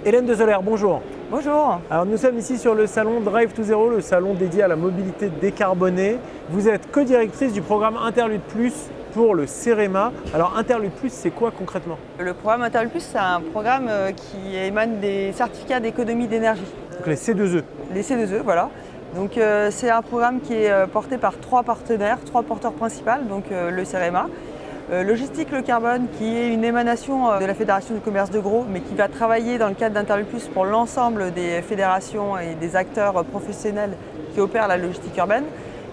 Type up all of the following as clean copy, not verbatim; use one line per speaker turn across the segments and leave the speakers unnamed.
Hélène de Zoller, bonjour.
Bonjour.
Alors nous sommes ici sur le salon Drive to Zero, le salon dédié à la mobilité décarbonée. Vous êtes co-directrice du programme Interlude Plus pour le CEREMA. Alors Interlude Plus, c'est quoi concrètement?
Le programme Interlude Plus, c'est un programme qui émane des certificats d'économie d'énergie.
Donc les C2E.
Les C2E, voilà. Donc c'est un programme qui est porté par trois partenaires, trois porteurs principaux, donc le CEREMA. Logistique Le Carbone, qui est une émanation de la Fédération du commerce de gros, mais qui va travailler dans le cadre d'Interlude Plus pour l'ensemble des fédérations et des acteurs professionnels qui opèrent la logistique urbaine.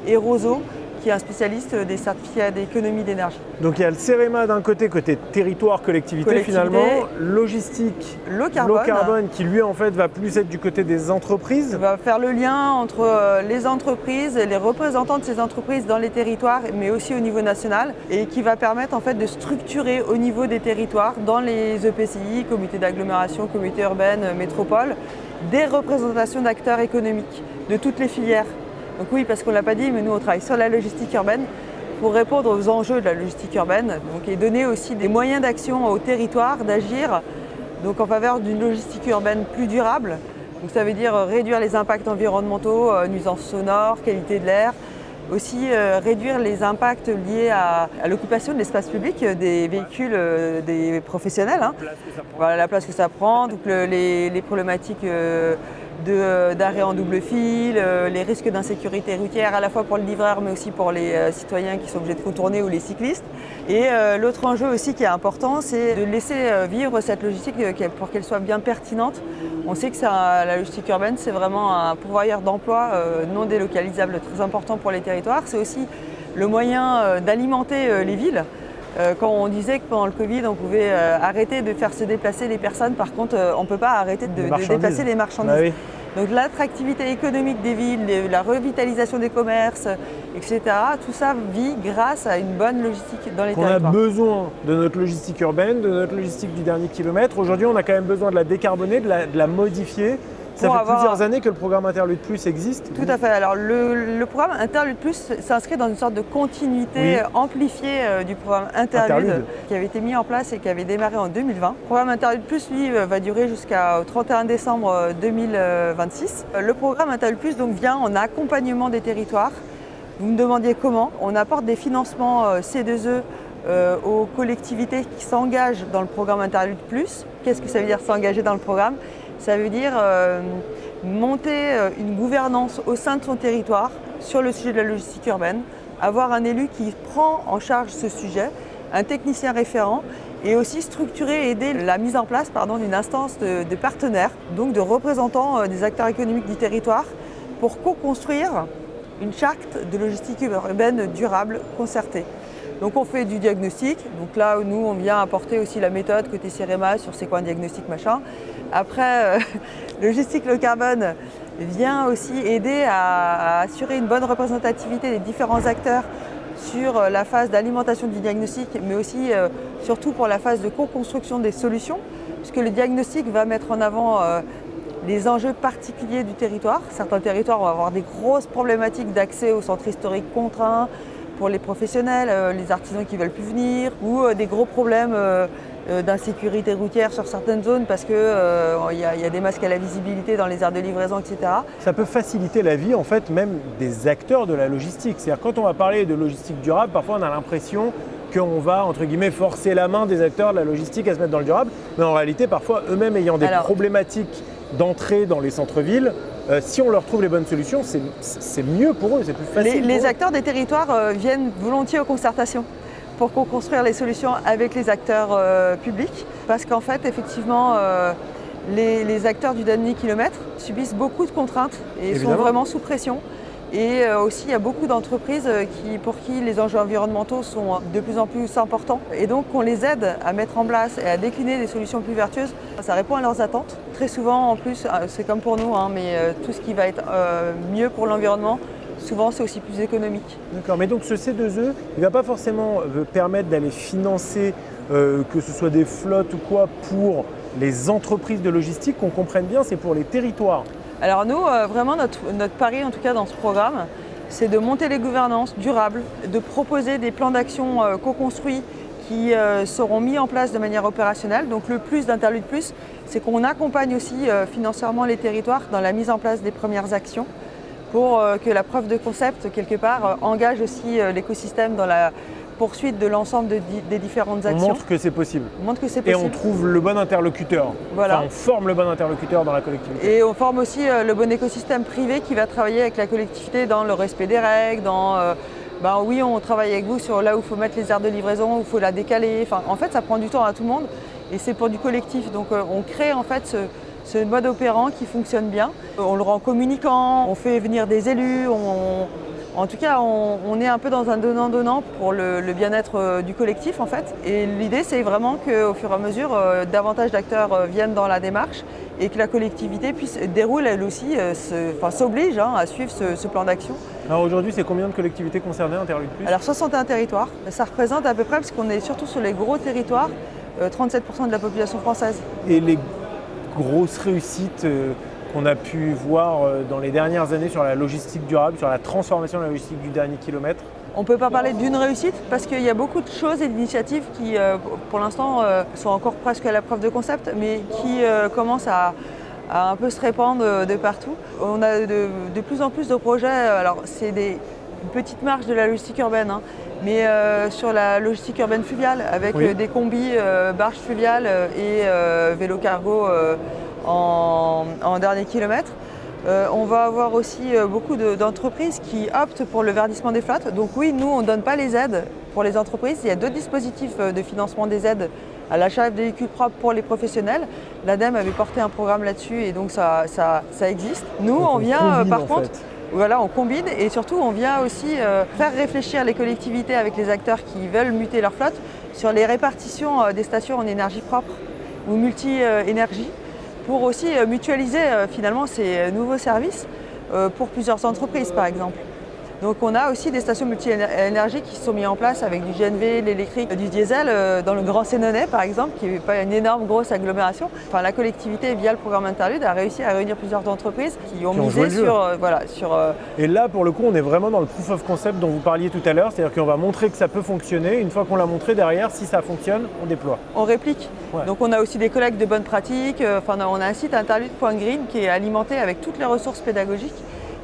Et Roseau, qui est un spécialiste des certificats d'économie d'énergie.
Donc il y a le CEREMA d'un côté territoire, collectivité finalement, logistique,
Le Carbone
qui lui en fait va plus être du côté des entreprises.
Va faire le lien entre les entreprises et les représentants de ces entreprises dans les territoires, mais aussi au niveau national, et qui va permettre en fait de structurer au niveau des territoires, dans les EPCI, comités d'agglomération, comités urbaines, métropoles, des représentations d'acteurs économiques de toutes les filières. Donc oui, parce qu'on ne l'a pas dit, mais nous on travaille sur la logistique urbaine pour répondre aux enjeux de la logistique urbaine, donc, et donner aussi des moyens d'action au territoire, d'agir donc, en faveur d'une logistique urbaine plus durable. Donc, ça veut dire réduire les impacts environnementaux, nuisances sonores, qualité de l'air, aussi réduire les impacts liés à l'occupation de l'espace public des véhicules des professionnels. Voilà, la place que ça prend, donc les problématiques d'arrêt en double fil, les risques d'insécurité routière à la fois pour le livreur mais aussi pour les citoyens qui sont obligés de contourner ou les cyclistes. Et l'autre enjeu aussi qui est important, c'est de laisser vivre cette logistique pour qu'elle soit bien pertinente. On sait que la logistique urbaine, c'est vraiment un pourvoyeur d'emploi non délocalisable très important pour les territoires. C'est aussi le moyen d'alimenter les villes. Quand on disait que pendant le Covid, on pouvait arrêter de faire se déplacer les personnes, par contre, on ne peut pas arrêter de déplacer les marchandises.
Bah oui.
Donc l'attractivité économique des villes, la revitalisation des commerces, etc., tout ça vit grâce à une bonne logistique dans les territoires.
On a besoin de notre logistique urbaine, de notre logistique du dernier kilomètre. Aujourd'hui, on a quand même besoin de la décarboner, de la modifier. Ça fait plusieurs années que le programme Interlude Plus existe.
Tout à fait. Alors le programme Interlude Plus s'inscrit dans une sorte de continuité amplifiée du programme Interlude qui avait été mis en place et qui avait démarré en 2020. Le programme Interlude Plus, lui, va durer jusqu'au 31 décembre 2026. Le programme Interlude Plus donc, vient en accompagnement des territoires. Vous me demandiez comment. On apporte des financements C2E aux collectivités qui s'engagent dans le programme Interlude Plus. Qu'est-ce que ça veut dire s'engager dans le programme ? Ça veut dire monter une gouvernance au sein de son territoire sur le sujet de la logistique urbaine, avoir un élu qui prend en charge ce sujet, un technicien référent, et aussi structurer et aider la mise en place d'une instance de partenaires, donc de représentants des acteurs économiques du territoire, pour co-construire une charte de logistique urbaine durable concertée. Donc on fait du diagnostic, donc là nous on vient apporter aussi la méthode côté CEREMA sur c'est quoi un diagnostic machin. Après, Logistique Le Carbone vient aussi aider à assurer une bonne représentativité des différents acteurs sur la phase d'alimentation du diagnostic, mais aussi surtout pour la phase de co-construction des solutions, puisque le diagnostic va mettre en avant les enjeux particuliers du territoire. Certains territoires vont avoir des grosses problématiques d'accès au centre historique contraint, pour les professionnels, les artisans qui ne veulent plus venir, ou des gros problèmes d'insécurité routière sur certaines zones parce qu'il y a des masques à la visibilité dans les aires de livraison, etc.
Ça peut faciliter la vie en fait même des acteurs de la logistique. C'est-à-dire quand on va parler de logistique durable, parfois on a l'impression qu'on va entre guillemets forcer la main des acteurs de la logistique à se mettre dans le durable, mais en réalité parfois eux-mêmes ayant des problématiques d'entrée dans les centres-villes, si on leur trouve les bonnes solutions, c'est mieux pour eux, c'est plus facile.
Les acteurs des territoires viennent volontiers aux concertations pour co-construire les solutions avec les acteurs publics. Parce qu'en fait, effectivement, les acteurs du dernier kilomètre subissent beaucoup de contraintes et sont vraiment sous pression. Et aussi, il y a beaucoup d'entreprises pour qui les enjeux environnementaux sont de plus en plus importants. Et donc, on les aide à mettre en place et à décliner des solutions plus vertueuses. Ça répond à leurs attentes. Très souvent, en plus, c'est comme pour nous, mais tout ce qui va être mieux pour l'environnement, souvent, c'est aussi plus économique.
D'accord, mais donc ce C2E, il ne va pas forcément permettre d'aller financer, que ce soit des flottes ou quoi, pour les entreprises de logistique, qu'on comprenne bien, c'est pour les territoires.
Alors nous, vraiment notre pari en tout cas dans ce programme, c'est de monter les gouvernances durables, de proposer des plans d'action co-construits qui seront mis en place de manière opérationnelle. Donc le plus d'Interlude Plus, c'est qu'on accompagne aussi financièrement les territoires dans la mise en place des premières actions pour que la preuve de concept, quelque part, engage aussi l'écosystème dans la poursuite de l'ensemble des différentes actions.
On montre que c'est possible.
On montre que c'est possible.
Et on trouve le bon interlocuteur.
Voilà.
Enfin, on forme le bon interlocuteur dans la collectivité.
Et on forme aussi le bon écosystème privé qui va travailler avec la collectivité dans le respect des règles, dans oui, on travaille avec vous sur là où il faut mettre les aires de livraison, où il faut la décaler. Enfin, en fait, ça prend du temps à tout le monde et c'est pour du collectif. Donc on crée en fait ce mode opérant qui fonctionne bien. On le rend communicant, on fait venir des élus, en tout cas, on est un peu dans un donnant-donnant pour le bien-être du collectif en fait. Et l'idée, c'est vraiment qu'au fur et à mesure, davantage d'acteurs viennent dans la démarche et que la collectivité déroule elle aussi, s'oblige à suivre ce plan d'action.
Alors aujourd'hui, c'est combien de collectivités concernées, Interlude Plus?
Alors 61 territoires. Ça représente à peu près, parce qu'on est surtout sur les gros territoires, 37% de la population française.
Et les grosses réussites qu'on a pu voir dans les dernières années sur la logistique durable, sur la transformation de la logistique du dernier kilomètre?
On ne peut pas parler d'une réussite parce qu'il y a beaucoup de choses et d'initiatives qui, pour l'instant, sont encore presque à la preuve de concept, mais qui commencent à un peu se répandre de partout. On a de plus en plus de projets, alors c'est une petite marge de la logistique urbaine, mais sur la logistique urbaine fluviale, avec des combis, barges fluviales et vélo cargo en dernier kilomètre. On va avoir aussi beaucoup d'entreprises qui optent pour le verdissement des flottes. Donc oui, nous, on ne donne pas les aides pour les entreprises. Il y a d'autres dispositifs de financement des aides à l'achat de véhicules propres pour les professionnels. L'ADEME avait porté un programme là-dessus et donc ça existe. Nous, on vient par contre, voilà, on combine et surtout on vient aussi faire réfléchir les collectivités avec les acteurs qui veulent muter leur flotte sur les répartitions des stations en énergie propre ou multi-énergie, pour aussi mutualiser finalement ces nouveaux services pour plusieurs entreprises par exemple. Donc on a aussi des stations multi-énergie qui sont mises en place avec du GNV, l'électrique, du diesel dans le Grand Sénonais par exemple, qui n'est pas une énorme grosse agglomération. Enfin, la collectivité via le programme Interlude a réussi à réunir plusieurs entreprises qui ont misé sur
Et là pour le coup on est vraiment dans le proof of concept dont vous parliez tout à l'heure, c'est-à-dire qu'on va montrer que ça peut fonctionner. Une fois qu'on l'a montré derrière, si ça fonctionne, on déploie.
On réplique. Ouais. Donc on a aussi des collectes de bonnes pratiques. On a un site interlude.green qui est alimenté avec toutes les ressources pédagogiques,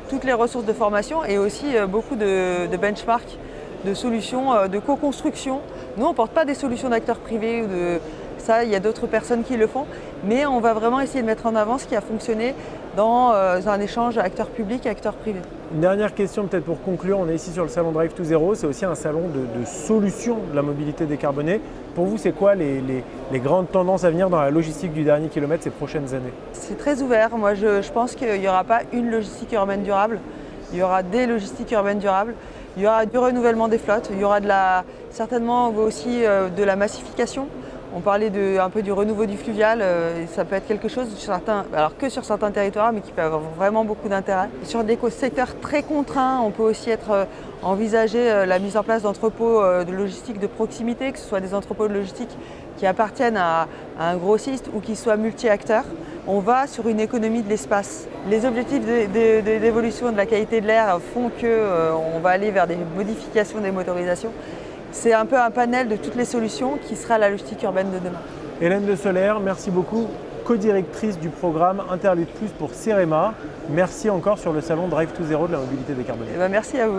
toutes les ressources de formation et aussi beaucoup de benchmarks, de solutions, de co-construction. Nous, on ne porte pas des solutions d'acteurs privés, ça, il y a d'autres personnes qui le font, mais on va vraiment essayer de mettre en avant ce qui a fonctionné dans un échange acteurs publics et acteurs privés.
Une dernière question peut-être pour conclure, on est ici sur le salon Drive to Zero, c'est aussi un salon de solutions de la mobilité décarbonée. Pour vous, c'est quoi les grandes tendances à venir dans la logistique du dernier kilomètre ces prochaines années?
C'est très ouvert. Moi, je pense qu'il n'y aura pas une logistique urbaine durable. Il y aura des logistiques urbaines durables. Il y aura du renouvellement des flottes. Il y aura certainement aussi de la massification. On parlait un peu du renouveau du fluvial. Ça peut être quelque chose que sur certains territoires, mais qui peut avoir vraiment beaucoup d'intérêt. Sur des secteurs très contraints, on peut aussi envisager la mise en place d'entrepôts de logistique de proximité, que ce soit des entrepôts de logistique qui appartiennent à un grossiste ou qui soient multi-acteurs. On va sur une économie de l'espace. Les objectifs d'évolution de la qualité de l'air font qu'on va aller vers des modifications des motorisations. C'est un peu un panel de toutes les solutions qui sera la logistique urbaine de demain.
Hélène de Solaire, merci beaucoup, co-directrice du programme Interlude Plus pour CEREMA. Merci encore sur le salon Drive to Zero de la mobilité décarbonée.
Merci à vous.